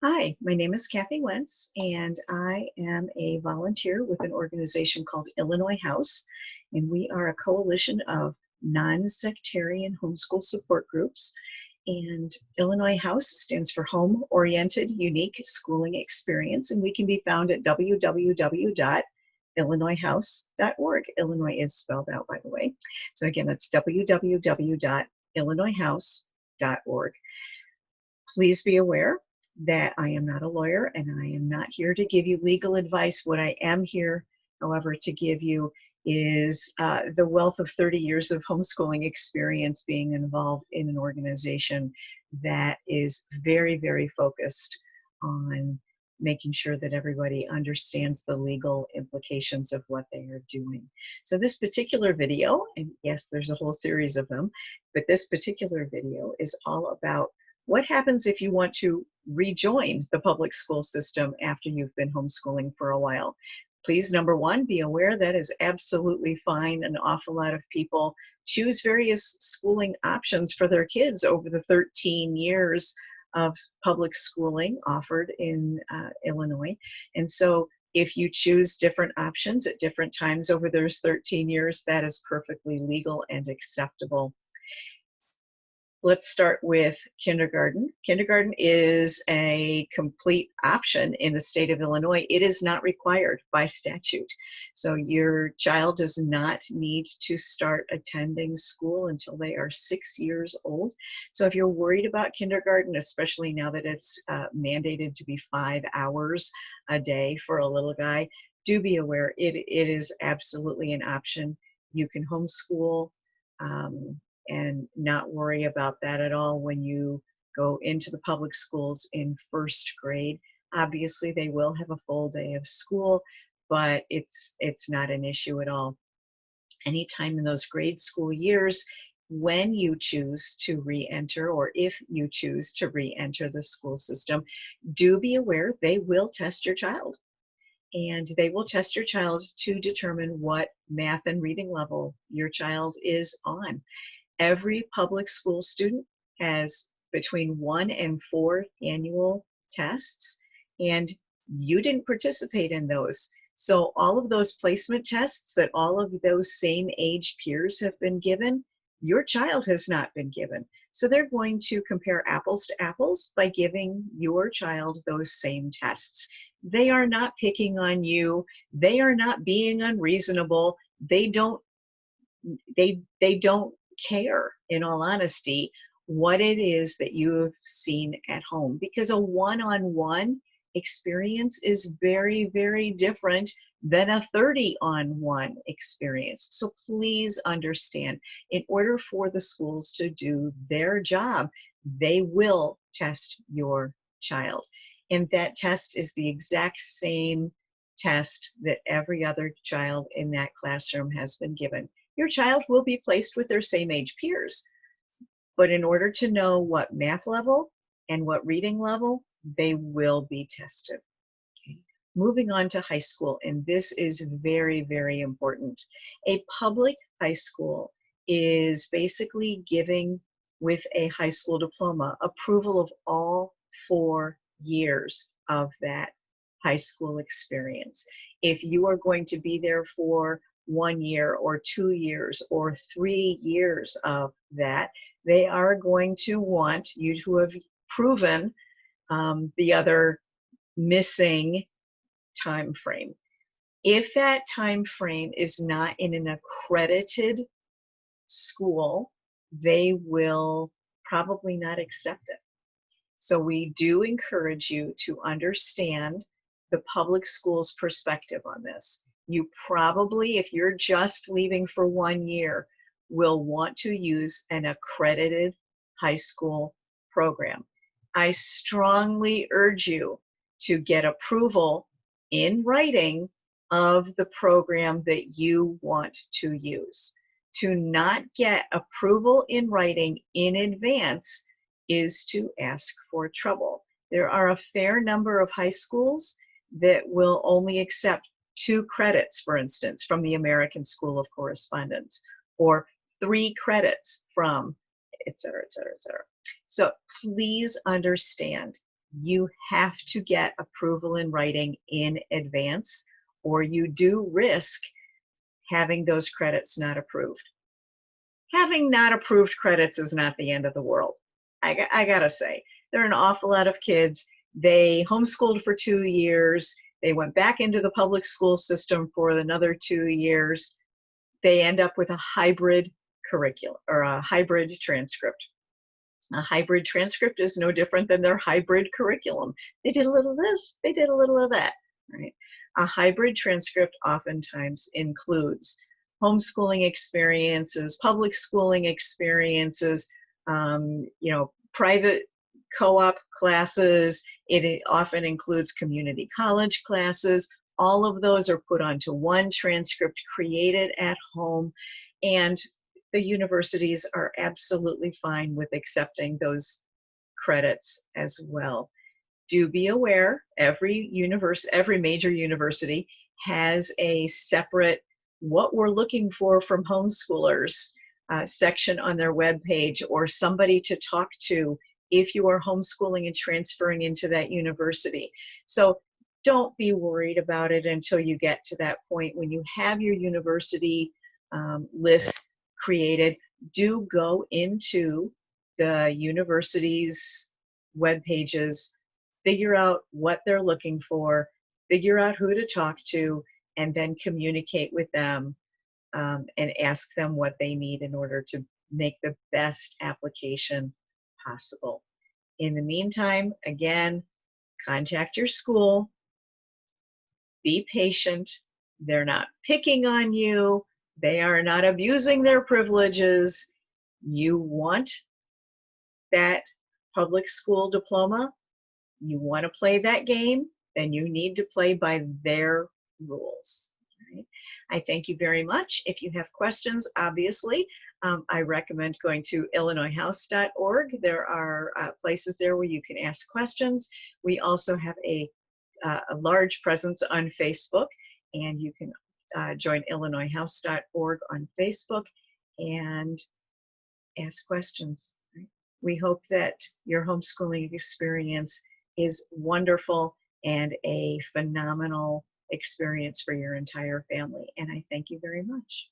Hi, my name is Kathy Wentz, and I am a volunteer with an organization called Illinois House, and we are a coalition of non-sectarian homeschool support groups. And Illinois House stands for Home-Oriented Unique Schooling Experience, and we can be found at www.illinoishouse.org. Illinois is spelled out, by the way. So again, that's www.illinoishouse.org. Please be aware that I am not a lawyer and I am not here to give you legal advice. What I am here, however, to give you is the wealth of 30 years of homeschooling experience being involved in an organization that is very, very focused on making sure that everybody understands the legal implications of what they are doing. So this particular video, and yes, there's a whole series of them, but this particular video is all about what happens if you want to rejoin the public school system after you've been homeschooling for a while? Please, number one, be aware that is absolutely fine. An awful lot of people choose various schooling options for their kids over the 13 years of public schooling offered in Illinois. And so if you choose different options at different times over those 13 years, that is perfectly legal and acceptable. Let's start with kindergarten. Kindergarten is a complete option in the state of Illinois. It is not required by statute. So your child does not need to start attending school until they are 6 years old. So if you're worried about kindergarten, especially now that it's mandated to be 5 hours a day for a little guy, do be aware it is absolutely an option. You can homeschool and not worry about that at all when you go into the public schools in first grade. Obviously, they will have a full day of school, but it's not an issue at all. Anytime in those grade school years, when you choose to re-enter, or if you choose to re-enter the school system, do be aware they will test your child. And they will test your child to determine what math and reading level your child is on. Every public school student has between 1 and 4 annual tests, and you didn't participate in those. So all of those placement tests that all of those same age peers have been given, your child has not been given. So they're going to compare apples to apples by giving your child those same tests. They are not picking on you. They are not being unreasonable. They don't care, in all honesty, what it is that you have seen at home, because a one-on-one experience is very, very different than a 30-on-1 experience. So please understand, in order for the schools to do their job, they will test your child. And that test is the exact same test that every other child in that classroom has been given. Your child will be placed with their same age peers. But in order to know what math level and what reading level, they will be tested. Okay. Moving on to high school, and this is very, very important. A public high school is basically giving, with a high school diploma, approval of all 4 years of that high school experience. If you are going to be there for 1 year or 2 years or 3 years of that, they are going to want you to have proven the other missing time frame. If that time frame is not in an accredited school, they will probably not accept it. So we do encourage you to understand the public school's perspective on this. You probably, if you're just leaving for 1 year, will want to use an accredited high school program. I strongly urge you to get approval in writing of the program that you want to use. To not get approval in writing in advance is to ask for trouble. There are a fair number of high schools that will only accept 2 credits, for instance, from the American School of Correspondence, or 3 credits from, et cetera, et cetera, et cetera. So please understand you have to get approval in writing in advance, or you do risk having those credits not approved. Having not approved credits is not the end of the world. I gotta say, there are an awful lot of kids, they homeschooled for 2 years, they went back into the public school system for another 2 years, they end up with a hybrid curriculum or a hybrid transcript. A hybrid transcript is no different than their hybrid curriculum. They did a little of this, they did a little of that, right? A hybrid transcript oftentimes includes homeschooling experiences, public schooling experiences, private co-op classes. It often includes community college classes. All of those are put onto one transcript created at home, and the universities are absolutely fine with accepting those credits as well. Do be aware, every major university has a separate what we're looking for from homeschoolers section on their webpage, or somebody to talk to if you are homeschooling and transferring into that university. So don't be worried about it until you get to that point. When you have your university list created, do go into the university's web pages, figure out what they're looking for, figure out who to talk to, and then communicate with them and ask them what they need in order to make the best application possible. In the meantime, again, contact your school, be patient. They're not picking on you. They are not abusing their privileges. You want that public school diploma, you want to play that game, then you need to play by their rules. Right? I thank you very much. If you have questions, obviously, I recommend going to illinoishouse.org. There are places there where you can ask questions. We also have a large presence on Facebook, and you can join illinoishouse.org on Facebook and ask questions. Right? We hope that your homeschooling experience is wonderful and a phenomenal experience for your entire family. And I thank you very much.